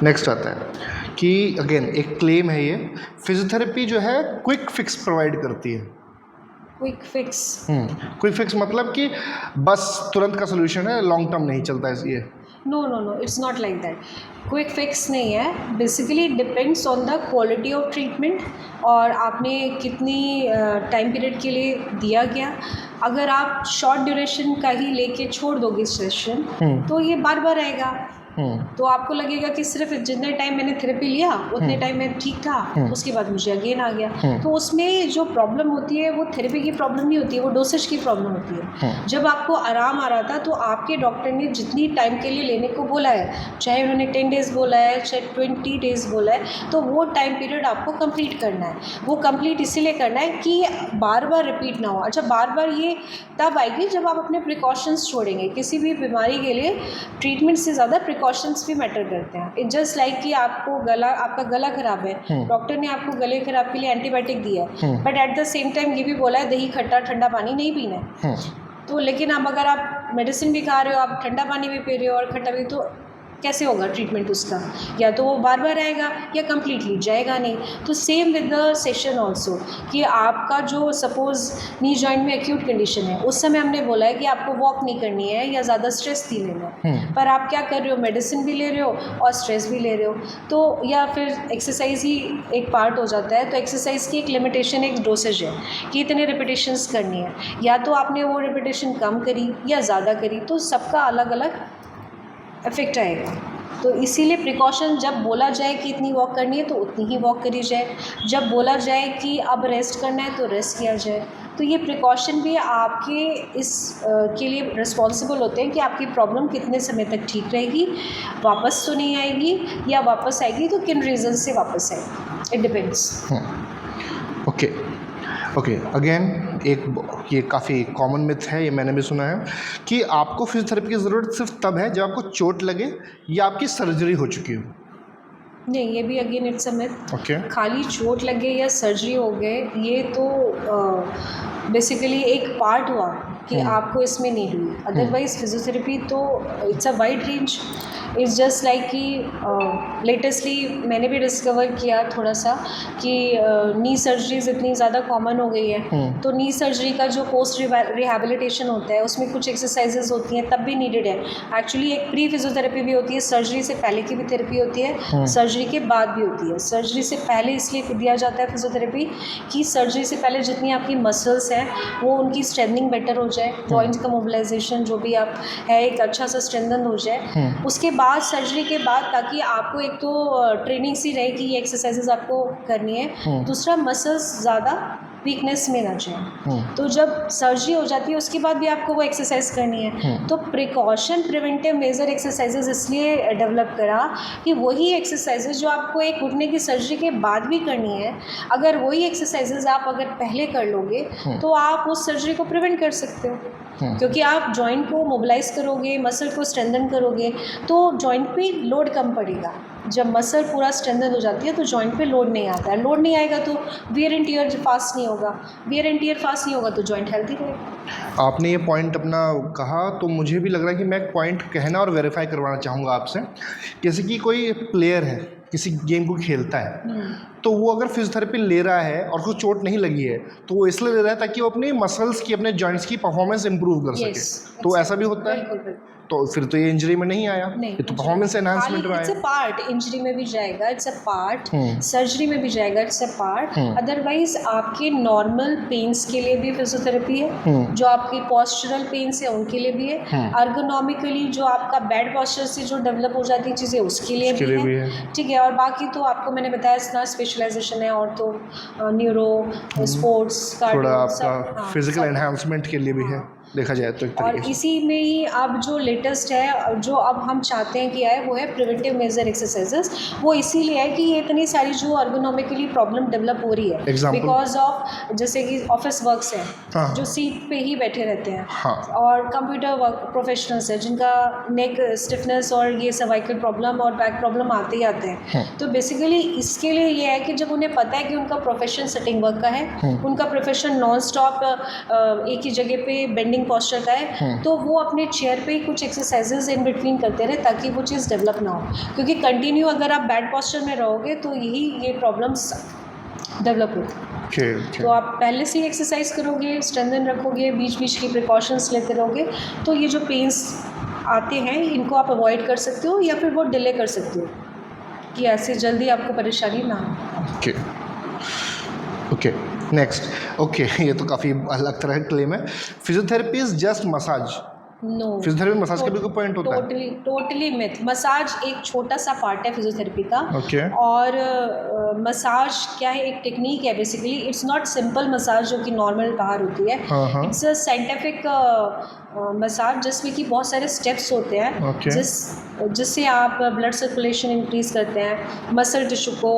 नेक्स्ट आता है कि अगेन एक क्लेम है ये, फिजियोथेरेपी जो है क्विक फिक्स प्रोवाइड करती है। Quick fix? क्विक फिक्स मतलब कि बस तुरंत का सोल्यूशन है, लॉन्ग टर्म नहीं चलता है ये। No no no, it's not like that. Quick fix नहीं है, basically it depends on the quality of treatment और आपने कितनी टाइम पीरियड के लिए दिया गया। अगर आप शॉर्ट ड्यूरेशन का ही लेके छोड़ दोगे सेशन तो ये बार बार आएगा। तो आपको लगेगा कि सिर्फ जितने टाइम मैंने थेरेपी लिया उतने टाइम में ठीक था, उसके बाद मुझे अगेन आ गया। तो उसमें जो प्रॉब्लम होती है वो थेरेपी की प्रॉब्लम नहीं होती है, वो डोसेज की प्रॉब्लम होती है। जब आपको आराम आ रहा था तो आपके डॉक्टर ने जितनी टाइम के लिए लेने को बोला है, चाहे उन्होंने 10 डेज़ बोला है, चाहे 20 डेज़ बोला है, तो वो टाइम पीरियड आपको कंप्लीट करना है। वो कंप्लीट इसीलिए करना है कि बार बार रिपीट ना हो। अच्छा, बार बार ये तब आएगी जब आप अपने प्रिकॉशंस छोड़ेंगे। किसी भी बीमारी के लिए ट्रीटमेंट से ज़्यादा प्रिकॉशंस भी मैटर करते हैं। इट जस्ट लाइक कि आपका गला खराब है, डॉक्टर ने आपको गले खराब के लिए एंटीबायोटिक दिया है, but at the same time ये भी बोला है दही खट्टा ठंडा पानी नहीं पीना है। तो लेकिन अब अगर आप मेडिसिन भी खा रहे हो, आप ठंडा पानी भी पी रहे हो और खट्टा भी, तो कैसे होगा ट्रीटमेंट उसका? या तो वो बार बार आएगा या कम्प्लीटली जाएगा नहीं। तो same with the session also, कि आपका जो सपोज़ नी जॉइंट में एक्यूट कंडीशन है, उस समय हमने बोला है कि आपको वॉक नहीं करनी है या ज़्यादा स्ट्रेस नहीं लेना है, पर आप क्या कर रहे हो, मेडिसिन भी ले रहे हो और स्ट्रेस भी ले रहे हो। तो या फिर एक्सरसाइज ही एक पार्ट हो जाता है। तो एक्सरसाइज की एक लिमिटेशन, एक डोसेज है कि इतने रिपीटेशंस करनी है, या तो आपने वो रिपीटेशन कम करी या ज़्यादा करी, तो सबका अलग अलग इफेक्ट आएगा। तो इसीलिए प्रिकॉशन, जब बोला जाए कि इतनी वॉक करनी है तो उतनी ही वॉक करी जाए, जब बोला जाए कि अब रेस्ट करना है तो रेस्ट किया जाए। तो ये प्रिकॉशन भी आपके इस के लिए रिस्पॉन्सिबल होते हैं कि आपकी प्रॉब्लम कितने समय तक ठीक रहेगी, वापस तो नहीं आएगी, या वापस आएगी तो किन रीज़न से वापस आएगी। It depends. ओके, अगेन ये काफ़ी कॉमन मिथ है, ये मैंने भी सुना है कि आपको फिजियोथेरेपी की ज़रूरत सिर्फ तब है जब आपको चोट लगे या आपकी सर्जरी हो चुकी हो। नहीं, ये भी again it's a myth. Okay, खाली चोट लगे या सर्जरी हो गए, ये तो बेसिकली एक पार्ट हुआ कि आपको इसमें नीड हुई। अदरवाइज फिजियोथेरेपी तो it's a wide range. It's just like कि लेटेस्टली मैंने भी डिस्कवर किया थोड़ा सा कि नी सर्जरीज इतनी ज़्यादा कॉमन हो गई है। तो नी सर्जरी का जो पोस्ट रिहैबिलिटेशन होता है उसमें कुछ एक्सरसाइजेज होती हैं, तब भी नीडेड है। एक्चुअली एक प्री फिजियोथेरेपी भी होती है, सर्जरी से पहले की भी थेरेपी होती है, सर्जरी के बाद भी होती है। सर्जरी से पहले इसलिए दिया जाता है फिजियोथेरेपी कि सर्जरी से पहले जितनी आपकी मसल्स हैं वो उनकी स्ट्रेंथनिंग बेटर हो जाए, जॉइंट्स का मोबिलाइजेशन जो भी आप है एक अच्छा सा स्ट्रेंथन हो जाए। उसके बाद सर्जरी के बाद, ताकि आपको एक तो ट्रेनिंग सी रहे कि ये एक्सरसाइजेज आपको करनी है, दूसरा मसल्स ज़्यादा वीकनेस में ना जाए। तो जब सर्जरी हो जाती है उसके बाद भी आपको वो एक्सरसाइज करनी है। तो प्रिकॉशन प्रिवेंटिव मेजर एक्सरसाइजेज इसलिए डेवलप करा कि वही एक्सरसाइजेज जो आपको एक घुटने की सर्जरी के बाद भी करनी है, अगर वही एक्सरसाइजेज आप अगर पहले कर लोगे तो आप उस सर्जरी को प्रिवेंट कर सकते हो। क्योंकि आप जॉइंट को मोबिलाइज करोगे, मसल को स्ट्रेंथन करोगे, तो जॉइंट पे लोड कम पड़ेगा। जब मसल पूरा स्ट्रेंथन हो जाती है तो जॉइंट पे लोड नहीं आता है। लोड नहीं आएगा तो वियर एंड टियर फास्ट नहीं होगा, वियर एंड टियर फास्ट नहीं होगा तो जॉइंट हेल्दी रहेगा। आपने ये पॉइंट अपना कहा तो मुझे भी लग रहा है कि मैं एक पॉइंट कहना और वेरीफाई करवाना चाहूँगा आपसे। जैसे कि कोई प्लेयर है, किसी गेम को खेलता है, तो वो अगर फिजियोथेरेपी ले रहा है और उसको चोट नहीं लगी है तो वो इसलिए ले रहा है ताकि वो अपनी मसल्स की, अपने जॉइंट्स की परफॉर्मेंस इंप्रूव कर सके। तो ऐसा भी होता है। तो फिर तो ये इंजरी में नहीं आया, ये तो परफॉर्मेंस एनहांसमेंट में आया। इट्स अ पार्ट, इंजरी में भी जाएगा, इट्स अ पार्ट, सर्जरी में भी जाएगा, इट्स अ पार्ट। अदरवाइज आपके नॉर्मल पेन्स के लिए भी फिजियोथेरेपी है, जो आपकी पॉस्चरल पेन्स है उनके लिए भी है, अर्गोनॉमिकली जो आपका बैड पॉस्चर से जो डेवलप हो जाती है चीज़ें उसके लिए भी है, ठीक है। और बाकी तो आपको मैंने बताया इतना स्पेशलाइजेशन है, और तो न्यूरो, स्पोर्ट्स, थोड़ा आपका फिजिकल एनहांसमेंट के लिए भी है। देखा जाए तो एक और तरीके से। इसी में ही अब जो लेटेस्ट है, जो अब हम चाहते हैं कि आए, वो है प्रिवेंटिव मेजर एक्सरसाइजेस। वो इसीलिए है कि ये इतनी सारी जो अर्गोनॉमिकली प्रॉब्लम डेवलप हो रही है Example? बिकॉज ऑफ जैसे कि ऑफिस वर्क्स हैं, हाँ। जो सीट पे ही बैठे रहते हैं, हाँ। और कंप्यूटर वर्क प्रोफेशनल्स है जिनका नेक स्टिफनेस और ये सर्वाइकल प्रॉब्लम और बैक प्रॉब्लम आते ही आते हैं। तो बेसिकली इसके लिए ये है कि जब उन्हें पता है कि उनका प्रोफेशन सिटिंग वर्क का है, उनका प्रोफेशन नॉन स्टॉप एक ही जगह पे बेंडिंग पोस्चर का है, तो वो अपने चेयर पे ही कुछ एक्सरसाइजेज इन बिटवीन करते रहे ताकि वो चीज़ डेवलप ना हो, क्योंकि कंटिन्यू अगर आप बैड पोस्चर में रहोगे तो ये प्रॉब्लम्स डेवलप होती है। तो आप पहले से ही एक्सरसाइज करोगे, स्ट्रेंथन रखोगे, बीच बीच की प्रिकॉशंस लेते रहोगे, तो ये जो पेन्स आते हैं इनको आप अवॉइड कर सकते हो या फिर वो डिले कर सकते हो कि ऐसे जल्दी आपको परेशानी ना हो। Okay next. ओके ये तो काफ़ी अलग तरह का क्लेम है। Physiotherapy is just massage. No, physiotherapy massage का भी कोई पॉइंट होता है? Totally myth. मसाज एक छोटा सा पार्ट है फिजियोथेरेपी का। ओके। और मसाज क्या है, एक टेक्निक है basically. It's not simple massage जो कि नॉर्मल बाहर होती है। हाँ। इट्स अ साइंटिफिक मसाज जिसमें कि बहुत सारे स्टेप्स होते हैं। Okay. जिससे आप ब्लड सर्कुलेशन इंक्रीज़ करते हैं, मसल टिश्यू को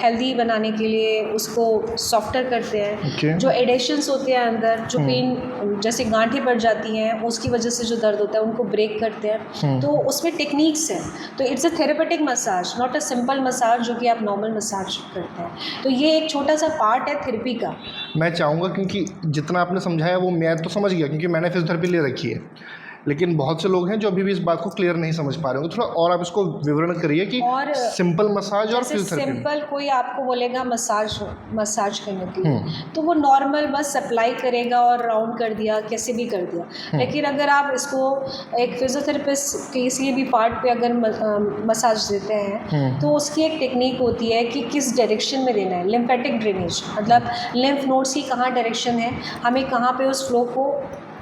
हेल्दी बनाने के लिए उसको सॉफ्टर करते हैं। Okay. जो एडिशंस होते हैं अंदर, जो पेन जैसे गांठें बढ़ जाती हैं उसकी वजह से जो दर्द होता है उनको ब्रेक करते हैं। तो उसमें टेक्निक्स हैं। तो it's a therapeutic massage, not a simple massage जो कि आप नॉर्मल मसाज करते हैं। तो ये एक छोटा सा पार्ट है थेरेपी का। मैं चाहूँगा, क्योंकि जितना आपने समझाया वो मैं तो समझ गया, क्योंकि मैंने फिजियोथेरेपी ले रखी है, लेकिन बहुत से लोग हैं जो अभी भी इस बात को क्लियर नहीं समझ पा रहे होंगे। थोड़ा और आप इसको विवरण करिए कि और सिंपल मसाज और जैसे फिजियोथेरेपी में। सिंपल कोई आपको बोलेगा मसाज करने के लिए, तो वो नॉर्मल बस अप्लाई करेगा और राउंड कर दिया, कैसे भी कर दिया। लेकिन अगर आप इसको एक फिजियोथेरेपिस्ट के किसी भी पार्ट पे अगर मसाज देते हैं तो उसकी एक टेक्निक होती है कि किस डायरेक्शन में देना है। लिम्फेटिक ड्रेनेज मतलब लिम्फ नोड्स की कहाँ डायरेक्शन है, हमें कहाँ पे उस फ्लो को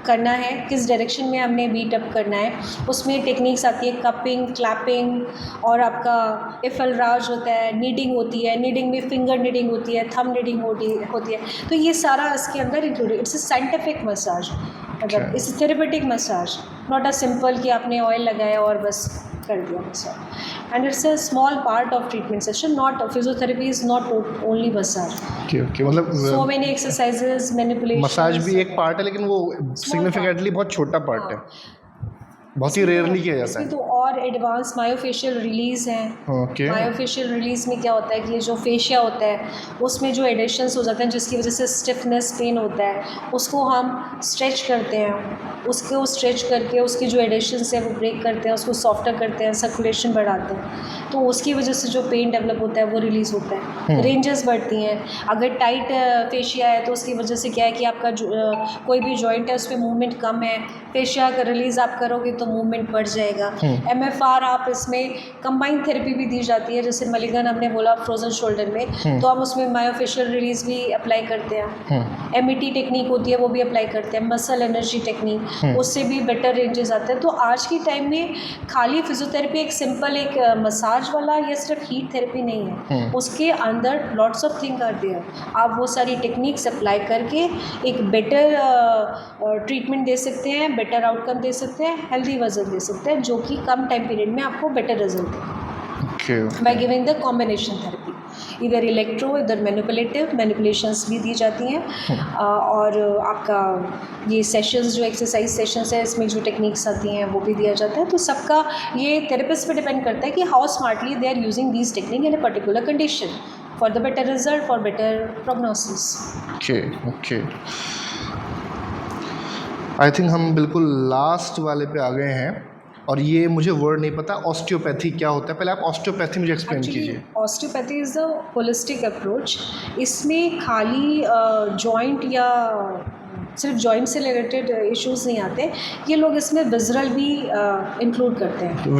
करना है, किस डायरेक्शन में हमने बीट अप करना है। उसमें टेक्निक्स आती है कपिंग, क्लैपिंग, और आपका एफलराज होता है, नीडिंग होती है। नीडिंग में फिंगर नीडिंग होती है, थंब नीडिंग होती है। तो ये सारा इसके अंदर included. It's a scientific massage, मतलब it's therapeutic massage, not a simple कि आपने ऑयल लगाया और बस कर दिया massage. And it's a small part of treatment session. Not physiotherapy is not only massage. Okay मतलब so many exercises, manipulation. Massage भी एक पार्ट है, लेकिन वो सिग्निफिकेंटली बहुत छोटा पार्ट है, बहुत ही रेयरली किया जाता इसमें है। तो और एडवांस मायोफेशियल रिलीज हैं। ओके। मायोफेशियल रिलीज में क्या होता है कि ये जो फेशिया होता है उसमें जो एडिशंस हो जाते हैं जिसकी वजह से स्टिफनेस पेन होता है, उसको हम स्ट्रेच करते हैं। उसको स्ट्रेच करके उसकी जो एडिशंस है वो ब्रेक करते हैं, उसको सॉफ्टर करते हैं, सर्कुलेशन बढ़ाते हैं। तो उसकी वजह से जो पेन डेवलप होता है वो रिलीज़ होता है, रेंजेस बढ़ती हैं। अगर टाइट फेशिया है तो उसकी वजह से क्या है कि आपका कोई भी जॉइंट है उस पर मूवमेंट कम है, फेशिया का रिलीज़ आप करोगे तो मूवमेंट बढ़ जाएगा। MFR आप इसमें कंबाइंड थेरेपी भी दी जाती है, जैसे मलिगन हमने बोला फ्रोजन शोल्डर में, तो हम उसमें मायोफेशियल रिलीज भी अप्लाई करते हैं। MET टेक्निक होती है वो भी अप्लाई करते हैं, मसल एनर्जी टेक्निक, उससे भी बेटर रेंजेस आते हैं। तो आज की टाइम में खाली फिजियोथेरेपी एक सिंपल एक मसाज वाला या सिर्फ हीट थेरेपी नहीं है, उसके अंदर lots of thing are there. आप वो सारी टेक्निक्स अप्लाई करके एक बेटर ट्रीटमेंट दे सकते हैं, बेटर आउटकम दे सकते हैं, हेल्दी वजन दे सकते हैं, जो कि कम टाइम पीरियड में आपको बेटर रिजल्ट देगा by giving the combination therapy. इधर इलेक्ट्रो, इधर मैनिपुलेशंस भी दी जाती हैं। और आपका ये सेशंस जो एक्सरसाइज सेशंस है इसमें जो टेक्निक्स आती हैं वो भी दिया जाता है। तो सबका ये थेरेपिस्ट पे डिपेंड करता है कि how smartly they are using these technique in a particular condition for the better result, for better prognosis. Okay I think हम बिल्कुल लास्ट वाले पे आ गए हैं, और ये मुझे वर्ड नहीं पता, ऑस्टियोपैथी क्या होता है? पहले आप ऑस्टियोपैथी मुझे एक्सप्लेन कीजिए। Osteopathy is the holistic approach. इसमें खाली जॉइंट या सिर्फ जॉइंट से रिलेटेड इश्यूज नहीं आते, ये लोग इसमें विजरल भी इंक्लूड करते हैं।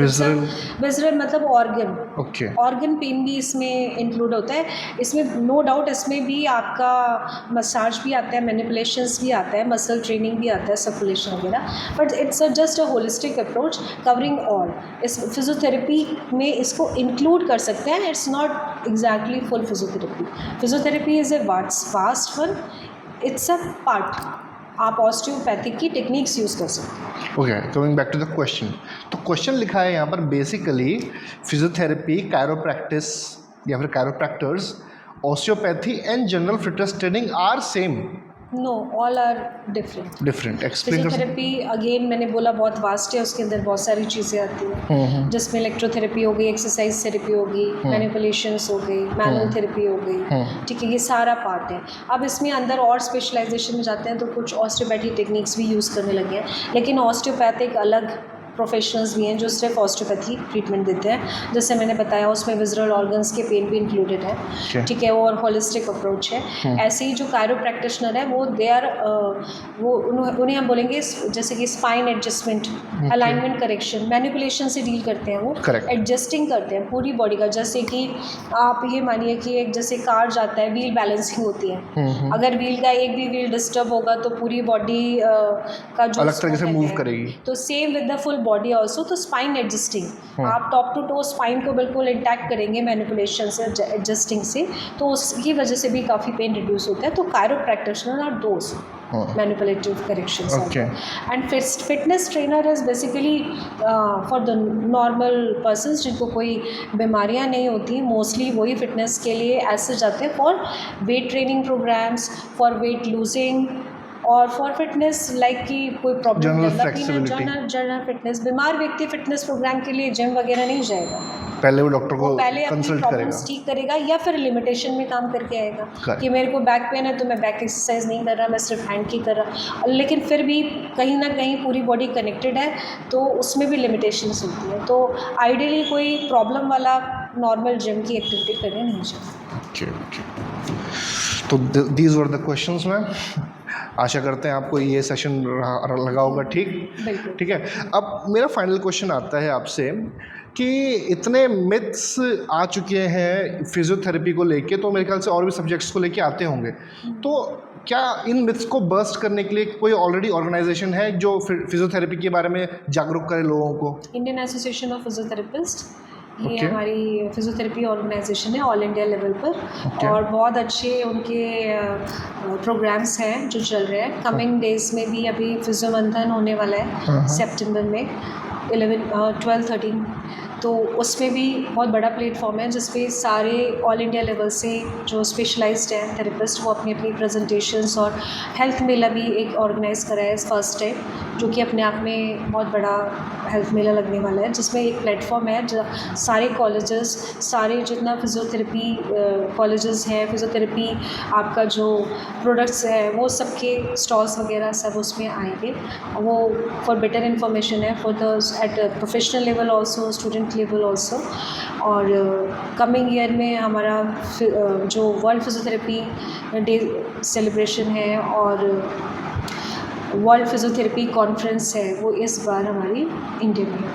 विजरल मतलब ऑर्गन, ओके। ऑर्गन पेन भी इसमें इंक्लूड होता है। इसमें नो डाउट इसमें भी आपका मसाज भी आता है, मैनिपुलेशंस भी आता है, मसल ट्रेनिंग भी आता है, सर्कुलेशन वगैरह, but it's just a holistic approach covering all. इस फिजियोथेरेपी में इसको इंक्लूड कर सकते हैं। It's not exactly full physiotherapy. Physiotherapy is a vast one, it's a part. आप ऑस्टियोपैथिक की टेक्निक्स यूज़ कर सकते हैं। Okay, coming back to the question, तो क्वेश्चन लिखा है यहाँ पर बेसिकली फिजियोथेरेपी, कायरोप्रैक्टिस या फिर chiropractors, osteopathy and general fitness training are same? No, all are different. Different, explain कर सकते फिजियोथेरेपी अगेन मैंने बोला बहुत वास्ट है, उसके अंदर बहुत सारी चीज़ें आती हैं जिसमें इलेक्ट्रोथेरेपी हो गई, एक्सरसाइज थेरेपी हो गई, मैनिपुलेशंस हो गई, मैनुअल थेरेपी हो गई, ठीक है, ये सारा पार्ट है। अब इसमें अंदर और स्पेशलाइजेशन में जाते हैं तो कुछ ऑस्टियोपैथी टेक्निक्स भी यूज़ करने लगे हैं, लेकिन ऑस्टियोपैथिक अलग प्रोफेशनल्स भी हैं जो सिर्फ ऑस्टियोपैथी ट्रीटमेंट देते हैं। जैसे मैंने बताया उसमें विजरल ऑर्गन्स के पेन भी इंक्लूडेड है, ठीक है, और होलिस्टिक अप्रोच है। ऐसे ही जो कायरो प्रैक्टिशनर है वो दे आर उन्हें हम बोलेंगे जैसे कि spine adjustment, alignment correction, manipulation से डील करते हैं, वो एडजस्टिंग करते हैं पूरी बॉडी का। जैसे कि आप ये मानिए कि एक जैसे कार जाता है, व्हील बैलेंसिंग होती है, अगर व्हील का एक भी व्हील डिस्टर्ब होगा तो पूरी बॉडी का जो अलग तरीके से मूव करेगी। तो same with the full body also, तो स्पाइन एडजस्टिंग, आप टॉप टू टो स्पाइन को बिल्कुल इंटैक्ट करेंगे मैनिपुलेशन से, एडजस्टिंग से, तो उसकी वजह से भी काफ़ी पेन रिड्यूस होता है। तो chiro practitioner are those manipulative corrections. Okay. And fitness trainer is basically for the normal persons जिनको कोई बीमारियां नहीं होती, मोस्टली वही फिटनेस के लिए ऐसे जाते हैं for weight training programmes, for weight losing और फॉर फिटनेस लाइक कि कोई प्रॉब्लम जनरल फिटनेस। बीमार व्यक्ति फिटनेस प्रोग्राम के लिए जिम वगैरह नहीं जाएगा, पहले वो डॉक्टर को पहले अपनी कंसल्ट प्रॉब्लम्स ठीक करेगा या फिर लिमिटेशन में काम करके आएगा कि मेरे को बैक पेन है तो मैं बैक एक्सरसाइज नहीं कर रहा, मैं सिर्फ हैंड की कर रहा, लेकिन फिर भी कहीं ना कहीं पूरी बॉडी कनेक्टेड है तो उसमें भी लिमिटेशंस होती है। तो आइडियली कोई प्रॉब्लम वाला नॉर्मल जिम की एक्टिविटी करने नहीं चाहिए। तो these were the questions ma'am, आशा करते हैं आपको ये सेशन लगा होगा ठीक है। अब मेरा फाइनल क्वेश्चन आता है आपसे कि इतने मिथ्स आ चुके हैं फिजियोथेरेपी को लेके, तो मेरे ख्याल से और भी सब्जेक्ट्स को लेके आते होंगे, तो क्या इन मिथ्स को बर्स्ट करने के लिए कोई ऑलरेडी ऑर्गेनाइजेशन है जो फिजियोथेरेपी के बारे में जागरूक करे लोगों को? इंडियन एसोसिएशन ऑफ फिजियोथेरेपिस्ट, ये हमारी फिजियोथेरेपी ऑर्गेनाइजेशन है ऑल इंडिया लेवल पर, और बहुत अच्छे उनके प्रोग्राम्स हैं जो चल रहे हैं। कमिंग डेज में भी अभी फिजियो मंथन होने वाला है सितंबर में 11, 12, 13, तो उसमें भी बहुत बड़ा प्लेटफॉर्म है जिसपे सारे ऑल इंडिया लेवल से जो स्पेशलाइज्ड हैं थेरेपिस्ट वो अपनी अपनी प्रेजेंटेशंस, और हेल्थ मेला भी एक ऑर्गेनाइज़ करा है फर्स्ट टाइम, जो कि अपने आप में बहुत बड़ा हेल्थ मेला लगने वाला है, जिसमें एक प्लेटफॉर्म है जो सारे कॉलेजेस, सारे जितना फिजियोथेरेपी कॉलेजेस हैं, फिजियोथेरेपी आपका जो प्रोडक्ट्स है वो सबके स्टॉल्स वगैरह सब उसमें आएंगे। वो फॉर बेटर इन्फॉर्मेशन है for the at professional level also, student level also. और कमिंग ईयर में हमारा जो वर्ल्ड फिजियोथेरेपी डे सेलिब्रेशन है और वर्ल्ड फिजियोथेरेपी कॉन्फ्रेंस है वो इस बार हमारी इंडिया में है।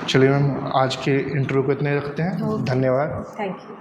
चलिए मैम, आज के इंटरव्यू को इतने रखते हैं। धन्यवाद। Thank you.